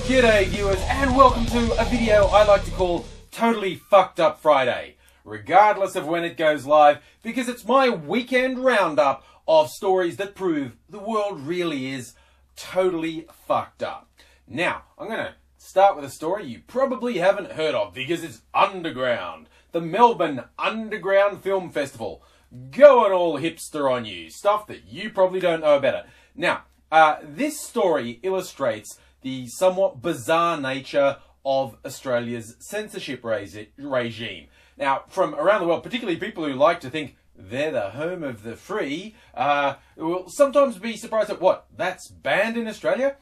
G'day viewers, and welcome to a video I like to call Totally Fucked Up Friday, regardless of when it goes live, because it's my weekend roundup of stories that prove the world really is totally fucked up. Now, I'm going to start with a story you probably haven't heard of because it's underground. The Melbourne Underground Film Festival. Going all hipster on you. Stuff that you probably don't know about it. Now, this story illustrates the somewhat bizarre nature of Australia's censorship regime. Now, from around the world, particularly people who like to think they're the home of the free, will sometimes be surprised at what? That's banned in Australia?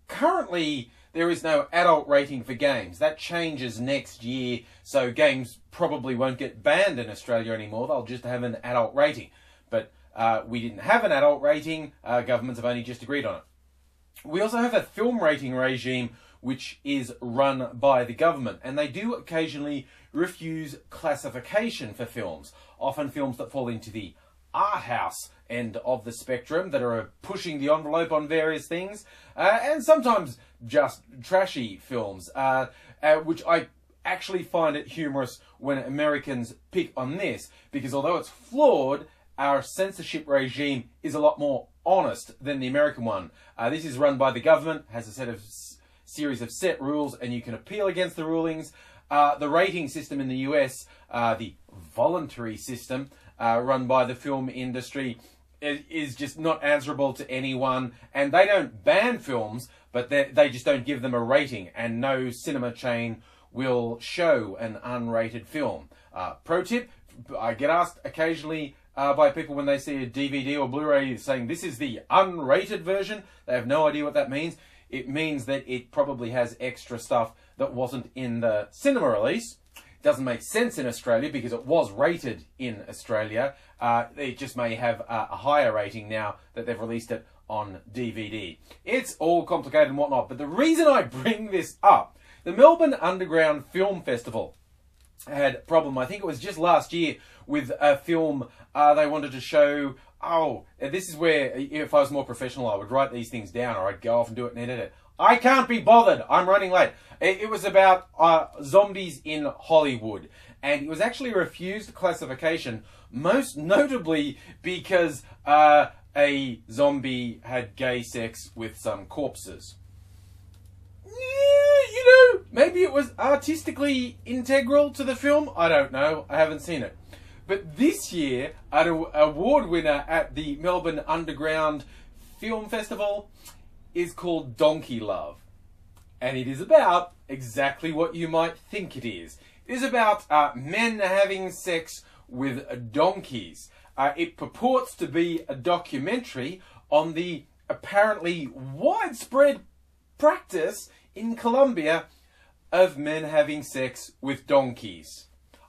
Currently, there is no adult rating for games. That changes next year, so games probably won't get banned in Australia anymore. They'll just have an adult rating. But we didn't have an adult rating. Governments have only just agreed on it. We also have a film rating regime which is run by the government, and they do occasionally refuse classification for films, often films that fall into the art house end of the spectrum that are pushing the envelope on various things, and sometimes just trashy films, which I actually find it humorous when Americans pick on this, because although it's flawed, our censorship regime is a lot more honest than the American one. This is run by the government, has a series of set rules, and you can appeal against the rulings. The rating system in the US, the voluntary system run by the film industry, is just not answerable to anyone, and they don't ban films, but they just don't give them a rating, and no cinema chain will show an unrated film. Pro tip, I get asked occasionally by people when they see a DVD or Blu-ray saying this is the unrated version. They have no idea what that means. It means that it probably has extra stuff that wasn't in the cinema release. It doesn't make sense in Australia because it was rated in Australia. It just may have a higher rating now that they've released it on DVD. It's all complicated and whatnot, but the reason I bring this up, the Melbourne Underground Film Festival had a problem, I think it was just last year, with a film they wanted to show. Oh, this is where, if I was more professional, I would write these things down, or I'd go off and do it and edit it. I can't be bothered. I'm running late. It was about zombies in Hollywood, and it was actually refused classification, most notably because a zombie had gay sex with some corpses. You know, maybe it was artistically integral to the film. I don't know. I haven't seen it. But this year, an award winner at the Melbourne Underground Film Festival is called Donkey Love. And it is about exactly what you might think it is. It is about men having sex with donkeys. It purports to be a documentary on the apparently widespread practice in Colombia of men having sex with donkeys.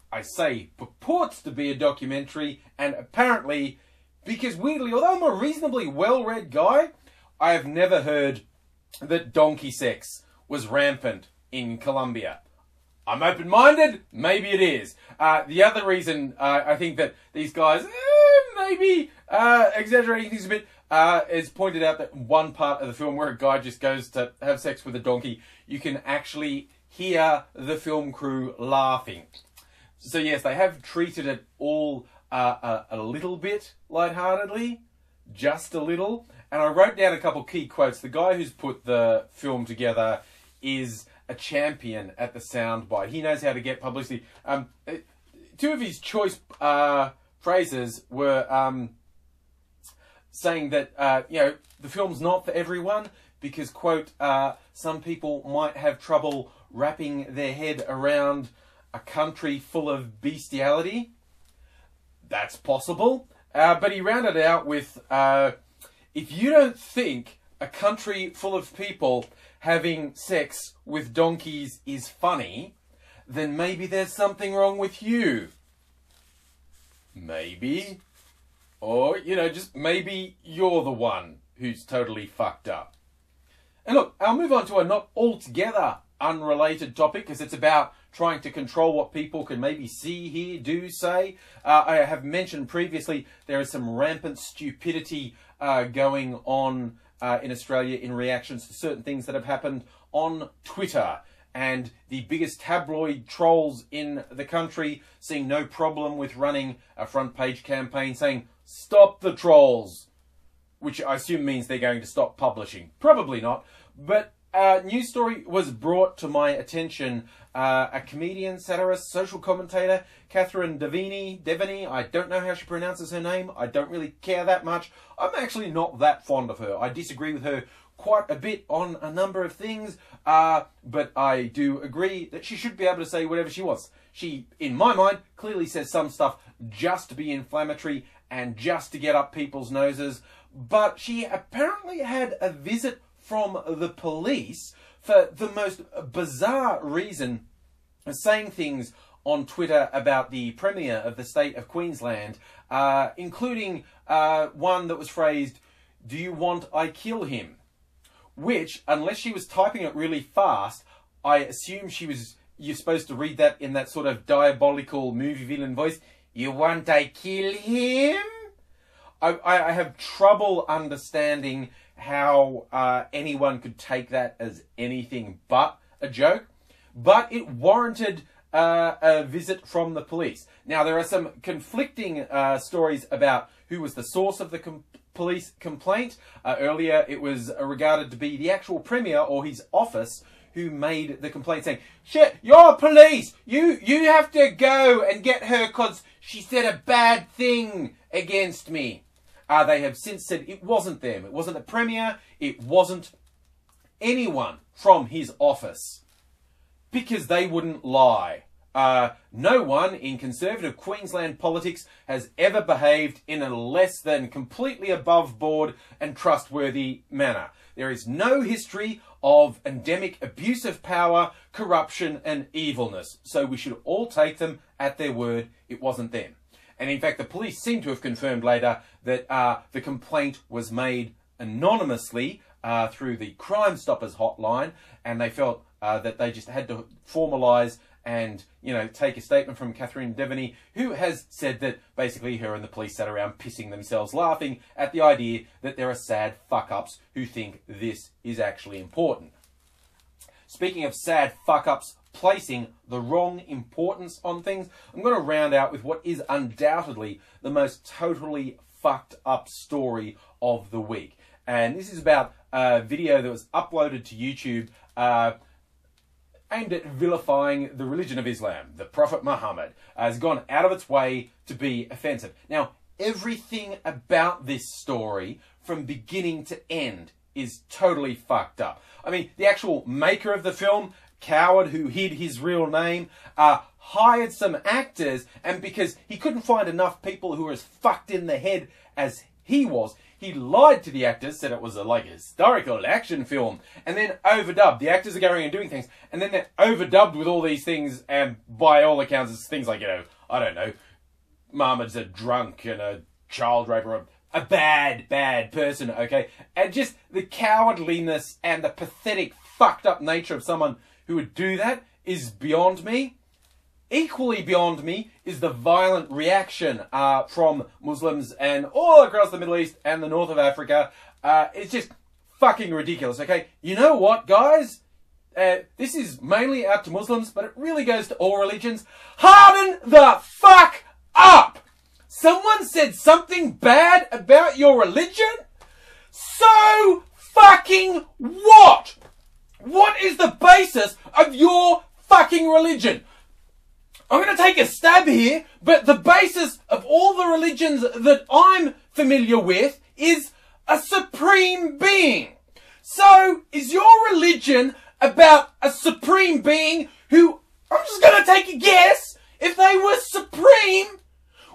I say purports to be a documentary, and apparently, because weirdly, although I'm a reasonably well-read guy, I have never heard that donkey sex was rampant in Colombia. I'm open-minded, maybe it is. The other reason I think that these guys maybe exaggerating things a bit is pointed out that one part of the film where a guy just goes to have sex with a donkey, you can actually hear the film crew laughing. So yes, they have treated it all a little bit lightheartedly, just a little. And I wrote down a couple key quotes. The guy who's put the film together is a champion at the soundbite. He knows how to get publicity. Two of his choice phrases were saying that you know, the film's not for everyone because, quote, some people might have trouble wrapping their head around a country full of bestiality. That's possible. But he rounded out with, if you don't think a country full of people having sex with donkeys is funny, then maybe there's something wrong with you. Maybe. Or, you know, just maybe you're the one who's totally fucked up. And look, I'll move on to a not altogether unrelated topic, because it's about trying to control what people can maybe see, hear, do, say. I have mentioned previously there is some rampant stupidity going on in Australia in reactions to certain things that have happened on Twitter, and the biggest tabloid trolls in the country seeing no problem with running a front page campaign saying, "Stop the trolls," which I assume means they're going to stop publishing. Probably not. But a news story was brought to my attention. A comedian, satirist, social commentator, Catherine Devaney, I don't know how she pronounces her name. I don't really care that much. I'm actually not that fond of her. I disagree with her quite a bit on a number of things, but I do agree that she should be able to say whatever she wants. She, in my mind, clearly says some stuff just to be inflammatory and just to get up people's noses, but she apparently had a visit from the police for the most bizarre reason, saying things on Twitter about the Premier of the state of Queensland, including one that was phrased, "Do you want I kill him?" Which, unless she was typing it really fast, I assume you're supposed to read that in that sort of diabolical movie villain voice. "You want I kill him?" I have trouble understanding how anyone could take that as anything but a joke, but it warranted a visit from the police. Now, there are some conflicting stories about who was the source of the police complaint. Earlier, it was regarded to be the actual Premier or his office who made the complaint, saying, "Shit, you're police! You have to go and get her because she said a bad thing against me." They have since said it wasn't them. It wasn't the Premier. It wasn't anyone from his office, because they wouldn't lie. No one in conservative Queensland politics has ever behaved in a less than completely above board and trustworthy manner. There is no history of endemic abuse of power, corruption and evilness. So we should all take them at their word. It wasn't them. And in fact, the police seem to have confirmed later that the complaint was made anonymously through the Crime Stoppers hotline, and they felt that they just had to formalise and, take a statement from Catherine Devaney, who has said that basically her and the police sat around pissing themselves laughing at the idea that there are sad fuck-ups who think this is actually important. Speaking of sad fuck-ups placing the wrong importance on things, I'm going to round out with what is undoubtedly the most totally fucked up story of the week. And this is about a video that was uploaded to YouTube aimed at vilifying the religion of Islam. The Prophet Muhammad has gone out of its way to be offensive. Now, everything about this story, from beginning to end, is totally fucked up. I mean, the actual maker of the film, coward who hid his real name, hired some actors, and because he couldn't find enough people who were as fucked in the head as he was, he lied to the actors, said it was a historical action film, and then overdubbed. The actors are going and doing things, and then they're overdubbed with all these things, and by all accounts, it's things like, I don't know, Muhammad's a drunk and a child raper, a bad person, okay? And just the cowardliness and the pathetic, fucked up nature of someone who would do that is beyond me. Equally beyond me is the violent reaction from Muslims and all across the Middle East and the north of Africa. It's just fucking ridiculous, okay? You know what, guys? This is mainly out to Muslims, but it really goes to all religions. Harden the fuck up! Someone said something bad about your religion? So fucking what? What is the basis of your fucking religion? I'm going to take a stab here, but the basis of all the religions that I'm familiar with is a supreme being. So, is your religion about a supreme being who, I'm just going to take a guess, if they were supreme,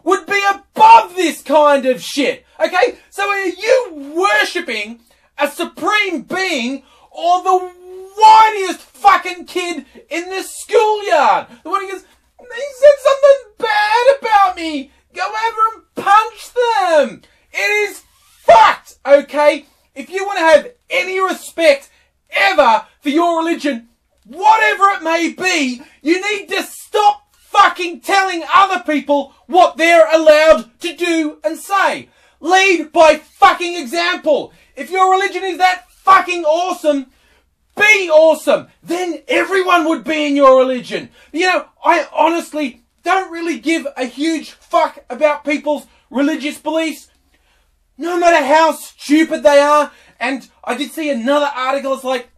would be above this kind of shit? Okay? So are you worshipping a supreme being or the whiniest fucking kid in the schoolyard? The one who goes, "They said something bad about me. Go over and punch them." It is fucked, okay? If you want to have any respect ever for your religion, whatever it may be, you need to stop fucking telling other people what they're allowed to do and say. Lead by fucking example. If your religion is that fucking awesome, Be awesome. Then everyone would be in your religion. You know, I honestly don't really give a huge fuck about people's religious beliefs, no matter how stupid they are. And I did see another article. It's like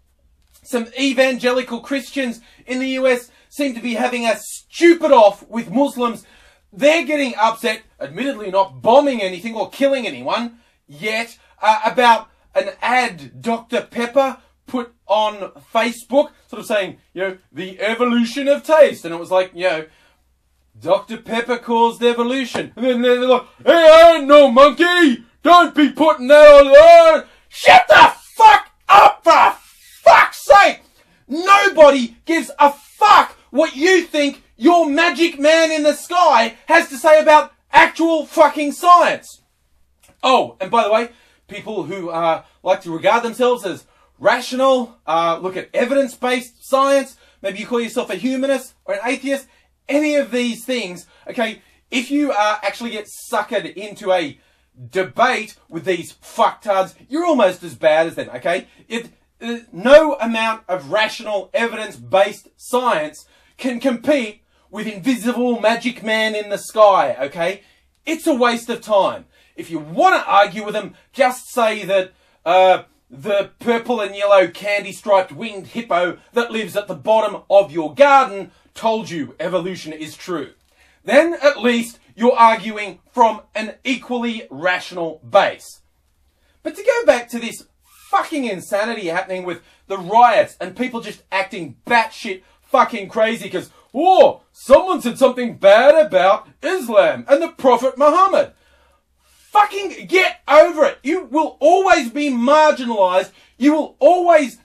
some evangelical Christians in the US seem to be having a stupid off with Muslims. They're getting upset, admittedly not bombing anything or killing anyone yet, about an ad Dr. Pepper put on Facebook, sort of saying, you know, the evolution of taste. And it was like, you know, Dr. Pepper caused evolution. And then they're like, hey, I ain't no monkey. Don't be putting that on. Shut the fuck up, for fuck's sake. Nobody gives a fuck what you think your magic man in the sky has to say about actual fucking science. Oh, and by the way, people who like to regard themselves as rational, look at evidence-based science, maybe you call yourself a humanist or an atheist, any of these things, okay, if you actually get suckered into a debate with these fucktards, you're almost as bad as them, okay? No amount of rational, evidence-based science can compete with invisible magic man in the sky, okay? It's a waste of time. If you want to argue with them, just say that the purple and yellow candy-striped winged hippo that lives at the bottom of your garden told you evolution is true. Then at least you're arguing from an equally rational base. But to go back to this fucking insanity happening with the riots and people just acting batshit fucking crazy because, oh, someone said something bad about Islam and the Prophet Muhammad. Fucking get over it. You will always be marginalised. You will always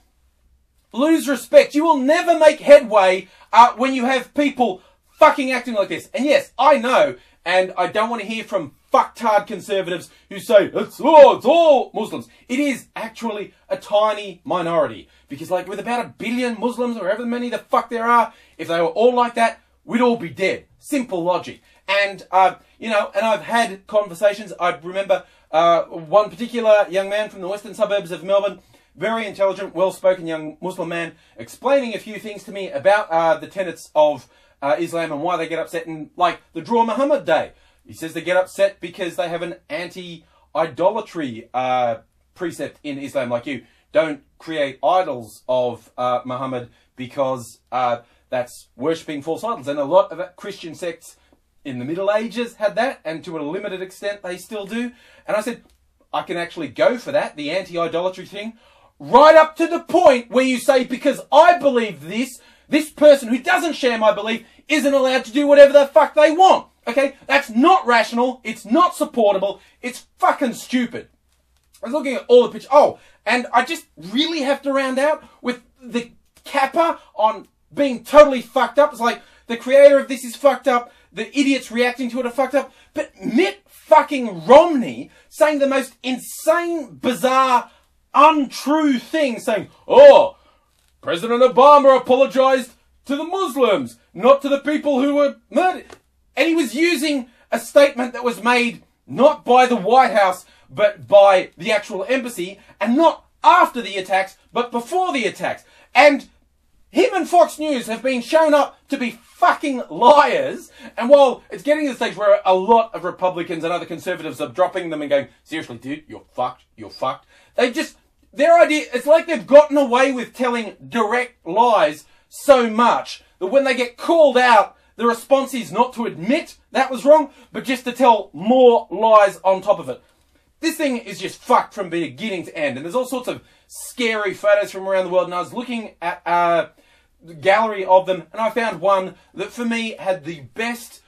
lose respect. You will never make headway when you have people fucking acting like this. And yes, I know, and I don't want to hear from fucktard conservatives who say, it's all Muslims. It is actually a tiny minority. Because like with about 1 billion Muslims, or however many the fuck there are, if they were all like that, we'd all be dead. Simple logic. And, you know, and I've had conversations. I remember one particular young man from the western suburbs of Melbourne, very intelligent, well-spoken young Muslim man, explaining a few things to me about the tenets of Islam and why they get upset in, like, the Draw Muhammad Day. He says they get upset because they have an anti-idolatry precept in Islam, like you don't create idols of Muhammad because that's worshipping false idols. And a lot of Christian sects in the Middle Ages had that, and to a limited extent they still do. And I said, I can actually go for that, the anti-idolatry thing, right up to the point where you say, because I believe this person who doesn't share my belief isn't allowed to do whatever the fuck they want. Okay? That's not rational. It's not supportable. It's fucking stupid. I was looking at all the pictures. Oh, and I just really have to round out with the capper on being totally fucked up. It's like, the creator of this is fucked up. The idiots reacting to it are fucked up. But Mitt fucking Romney saying the most insane, bizarre, untrue thing, saying, oh, President Obama apologized to the Muslims, not to the people who were murdered. And he was using a statement that was made not by the White House, but by the actual embassy, and not after the attacks, but before the attacks. And him and Fox News have been shown up to be fucking liars. And while it's getting to the stage where a lot of Republicans and other conservatives are dropping them and going, seriously, dude, you're fucked, you're fucked. They just, their idea, it's like they've gotten away with telling direct lies so much that when they get called out, the response is not to admit that was wrong, but just to tell more lies on top of it. This thing is just fucked from beginning to end. And there's all sorts of scary photos from around the world. And I was looking at the gallery of them, and I found one that for me had the best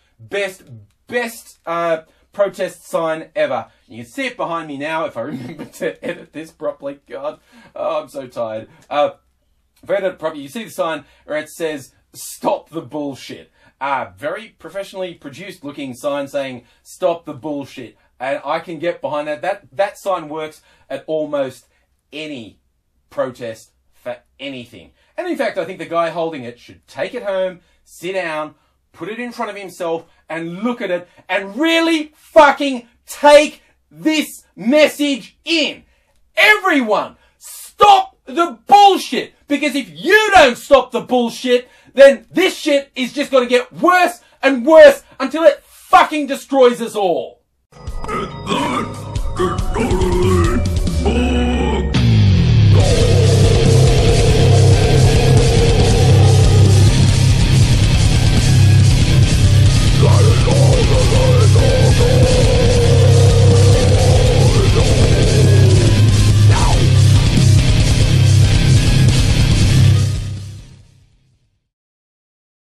protest sign ever. You can see it behind me now if I remember to edit this properly. God, oh, I'm so tired. If I edit it properly, you see the sign where it says, stop the bullshit. Very professionally produced looking sign saying, stop the bullshit. And I can get behind that. That sign works at almost any protest for anything. And in fact, I think the guy holding it should take it home, sit down, put it in front of himself, and look at it, and really fucking take this message in. Everyone, stop the bullshit. Because if you don't stop the bullshit, then this shit is just going to get worse and worse until it fucking destroys us all.